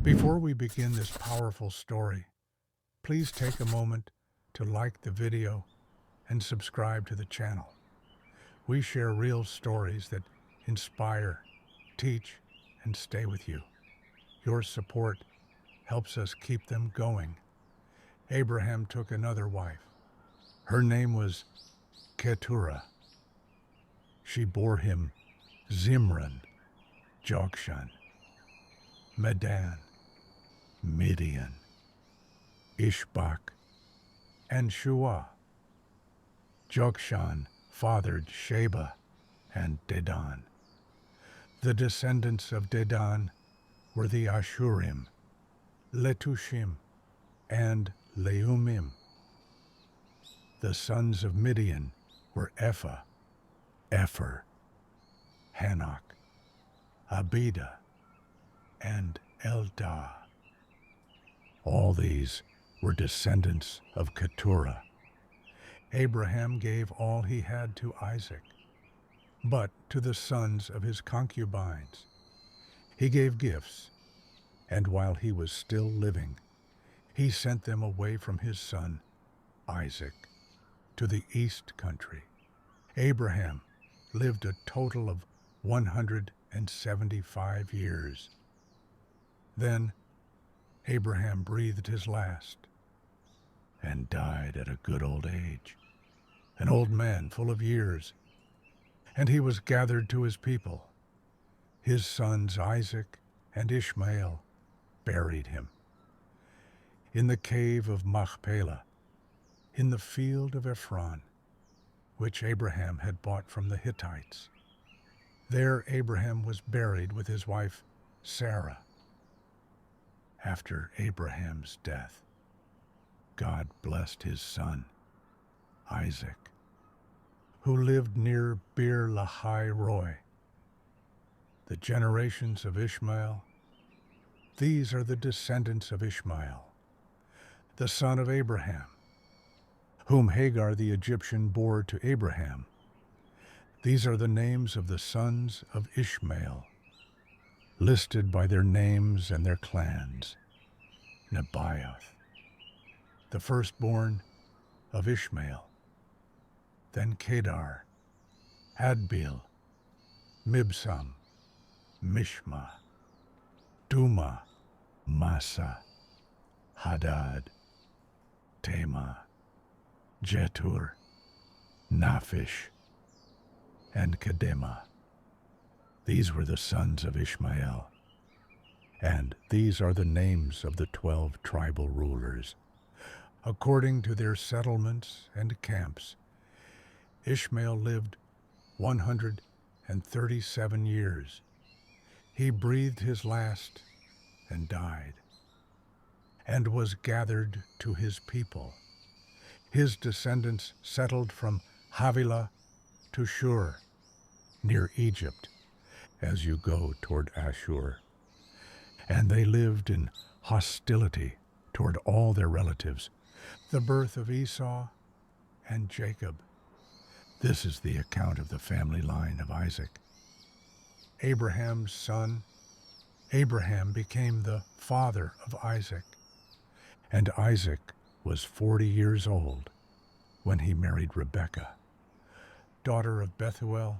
Before we begin this powerful story, please take a moment to like the video and subscribe to the channel. We share real stories that inspire, teach, and stay with you. Your support helps us keep them going. Abraham took another wife. Her name was Keturah. She bore him Zimran, Jokshan, Medan, Midian, Ishbak, and Shua. Jokshan fathered Sheba and Dedan. The descendants of Dedan were the Ashurim, Letushim, and Leumim. The sons of Midian were Ephah, Epher, Hanok, Abida, and Eldah. All these were descendants of Keturah. Abraham gave all he had to Isaac, but to the sons of his concubines he gave gifts, and while he was still living, he sent them away from his son Isaac to the east country. Abraham lived a total of 175 years. Then Abraham breathed his last and died at a good old age, an old man full of years, and he was gathered to his people. His sons Isaac and Ishmael buried him in the cave of Machpelah, in the field of Ephron, which Abraham had bought from the Hittites. There Abraham was buried with his wife Sarah. After Abraham's death, God blessed his son, Isaac, who lived near Beer Lahai Roi. The generations of Ishmael, these are the descendants of Ishmael, the son of Abraham, whom Hagar the Egyptian bore to Abraham. These are the names of the sons of Ishmael, listed by their names and their clans. Nebaioth, the firstborn of Ishmael, then Kedar, Adbeel, Mibsam, Mishma, Duma, Massa, Hadad, Tema, Jetur, Naphish, and Kedema. These were the sons of Ishmael, and these are the names of the 12 tribal rulers. According to their settlements and camps, Ishmael lived 137 years. He breathed his last and died, and was gathered to his people. His descendants settled from Havilah to Shur, near Egypt, as you go toward Ashur. And they lived in hostility toward all their relatives. The birth of Esau and Jacob. This is the account of the family line of Isaac. Abraham's son, Abraham became the father of Isaac, and Isaac was 40 years old when he married Rebekah, daughter of Bethuel,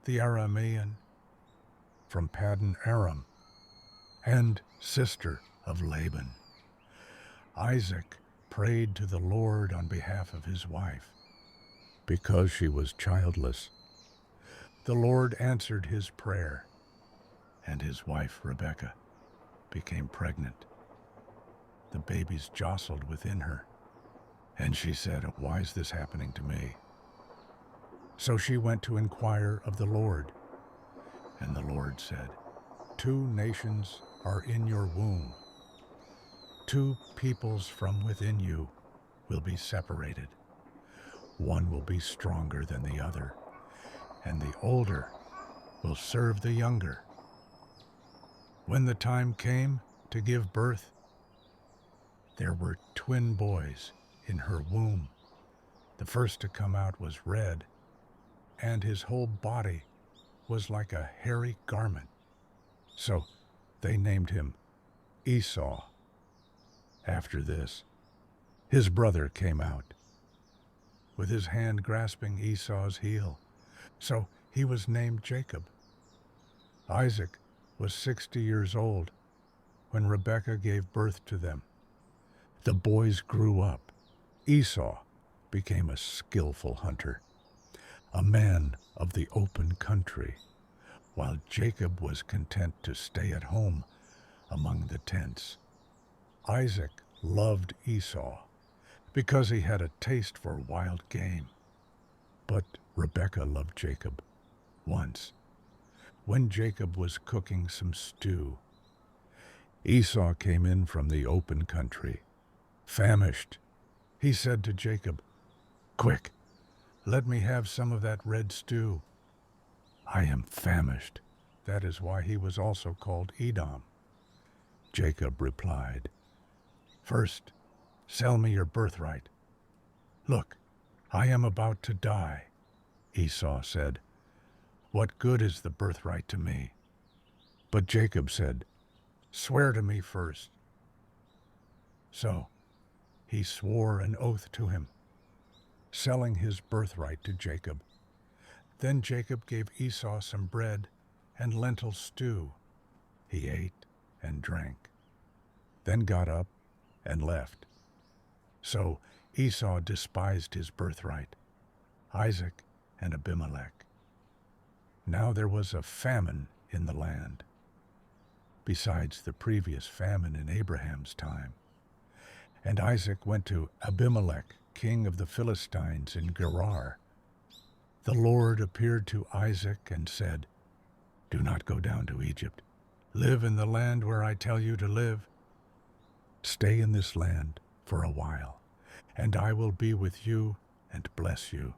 the Aramean, from Paddan Aram, and sister of Laban. Isaac prayed to the Lord on behalf of his wife, because she was childless. The Lord answered his prayer, and his wife Rebekah became pregnant. The babies jostled within her, and she said, "Why is this happening to me?" So she went to inquire of the Lord, and the Lord said, "Two nations are in your womb. Two peoples from within you will be separated. One will be stronger than the other, and the older will serve the younger." When the time came to give birth, there were twin boys in her womb. The first to come out was red, and his whole body was like a hairy garment. So they named him Esau. After this, his brother came out, with his hand grasping Esau's heel. So he was named Jacob. Isaac was 60 years old when Rebekah gave birth to them. The boys grew up. Esau became a skillful hunter, a man of the open country, while Jacob was content to stay at home among the tents. Isaac loved Esau because he had a taste for wild game. But Rebekah loved Jacob. Once, when Jacob was cooking some stew, Esau came in from the open country. Famished, he said to Jacob, "Quick, let me have some of that red stew." "I am famished." That is why he was also called Edom. Jacob replied, "First, sell me your birthright." "Look, I am about to die." Esau said, "What good is the birthright to me?" But Jacob said, "Swear to me first." So he swore an oath to him, selling his birthright to Jacob. Then Jacob gave Esau some bread and lentil stew. He ate and drank, then got up and left. So Esau despised his birthright, Isaac and Abimelech. Now there was a famine in the land, besides the previous famine in Abraham's time. And Isaac went to Abimelech, king of the Philistines, in Gerar. The Lord appeared to Isaac and said, "Do not go down to Egypt. Live in the land where I tell you to live. Stay in this land for a while, and I will be with you and bless you.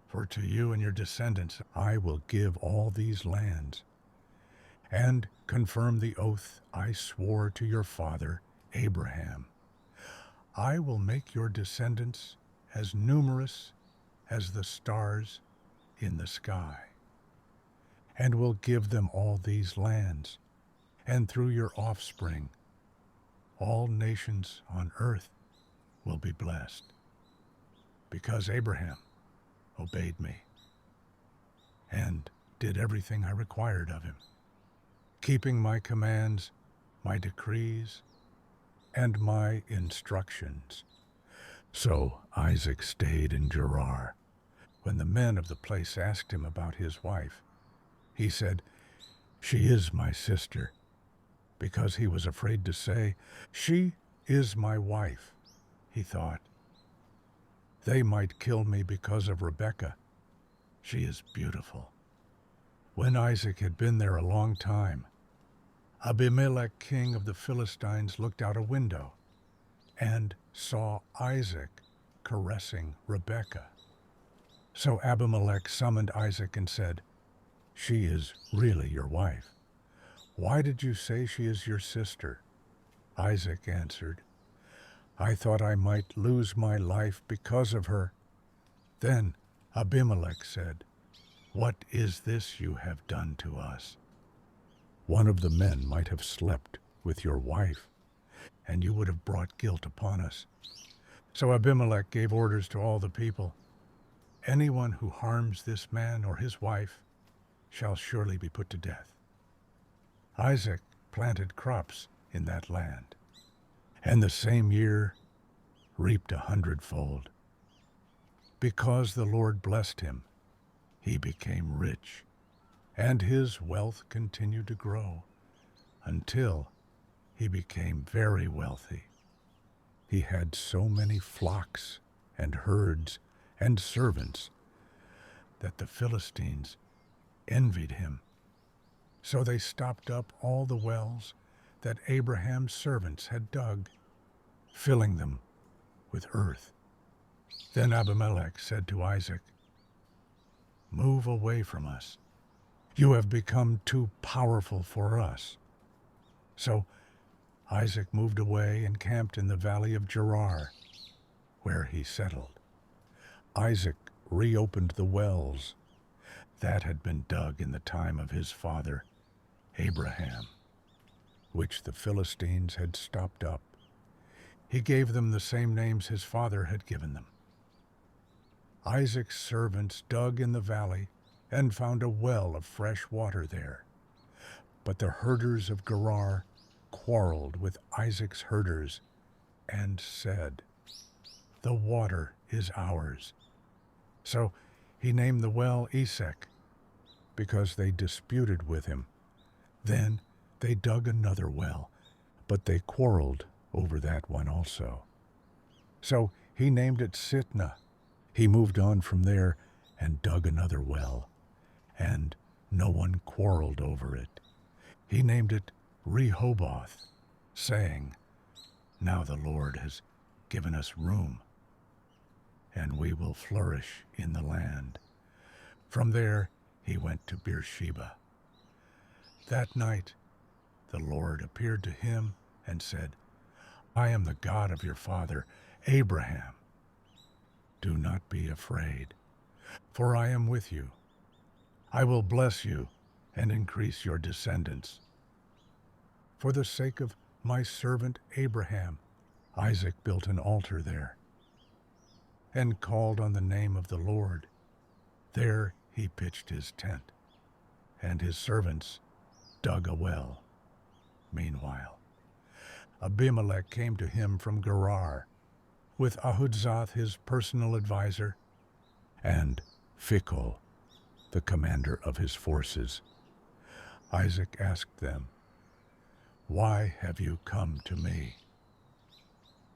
For to you and your descendants I will give all these lands, and confirm the oath I swore to your father Abraham. I will make your descendants as numerous as the stars in the sky, and will give them all these lands, and through your offspring all nations on earth will be blessed, because Abraham obeyed me and did everything I required of him, keeping my commands, my decrees, and my instructions." So Isaac stayed in Gerar. When the men of the place asked him about his wife, he said, "She is my sister," because he was afraid to say, "She is my wife." He thought, "They might kill me because of Rebekah. She is beautiful." When Isaac had been there a long time, Abimelech, king of the Philistines, looked out a window and saw Isaac caressing Rebekah. So Abimelech summoned Isaac and said, "She is really your wife. Why did you say she is your sister?" Isaac answered, "I thought I might lose my life because of her." Then Abimelech said, "What is this you have done to us? One of the men might have slept with your wife, and you would have brought guilt upon us." So Abimelech gave orders to all the people, "Anyone who harms this man or his wife shall surely be put to death." Isaac planted crops in that land, and the same year reaped 100-fold. Because the Lord blessed him, he became rich, and his wealth continued to grow until he became very wealthy. He had so many flocks and herds and servants that the Philistines envied him. So they stopped up all the wells that Abraham's servants had dug, filling them with earth. Then Abimelech said to Isaac, "Move away from us. You have become too powerful for us." So Isaac moved away and camped in the valley of Gerar, where he settled. Isaac reopened the wells that had been dug in the time of his father Abraham. which the Philistines had stopped up. He gave them the same names his father had given them. Isaac's servants dug in the valley and found a well of fresh water there. But the herders of Gerar quarreled with Isaac's herders and said, "The water is ours." So he named the well Esek, because they disputed with him. Then they dug another well, but they quarreled over that one also. So he named it Sitnah. He moved on from there and dug another well, and no one quarreled over it. He named it Rehoboth, saying, "Now the Lord has given us room, and we will flourish in the land." From there he went to Beersheba. That night the Lord appeared to him and said, "I am the God of your father Abraham. Do not be afraid, for I am with you. I will bless you and increase your descendants. For the sake of my servant Abraham, Isaac built an altar there and called on the name of the Lord. There he pitched his tent, and his servants dug a well. Meanwhile, Abimelech came to him from Gerar, with Ahuzzath his personal adviser, and Phicol, the commander of his forces. Isaac asked them, "Why have you come to me?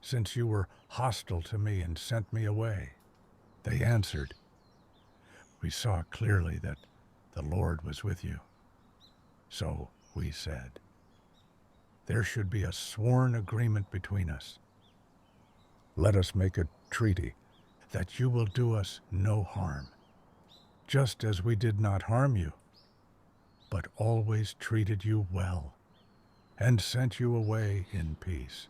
Since you were hostile to me and sent me away." They answered, "We saw clearly that the Lord was with you." So we said, "There should be a sworn agreement between us. Let us make a treaty that you will do us no harm, just as we did not harm you, but always treated you well and sent you away in peace.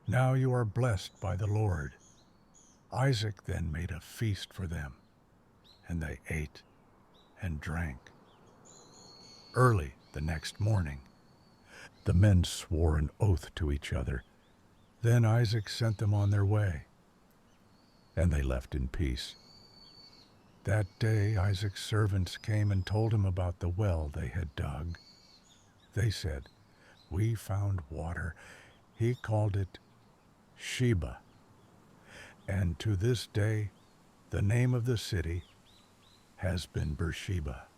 Now you are blessed by the Lord." Isaac then made a feast for them, and they ate and drank. Early the next morning, the men swore an oath to each other. Then Isaac sent them on their way, and they left in peace. That day Isaac's servants came and told him about the well they had dug. They said, "We found water." He called it Sheba, and to this day the name of the city has been Beersheba.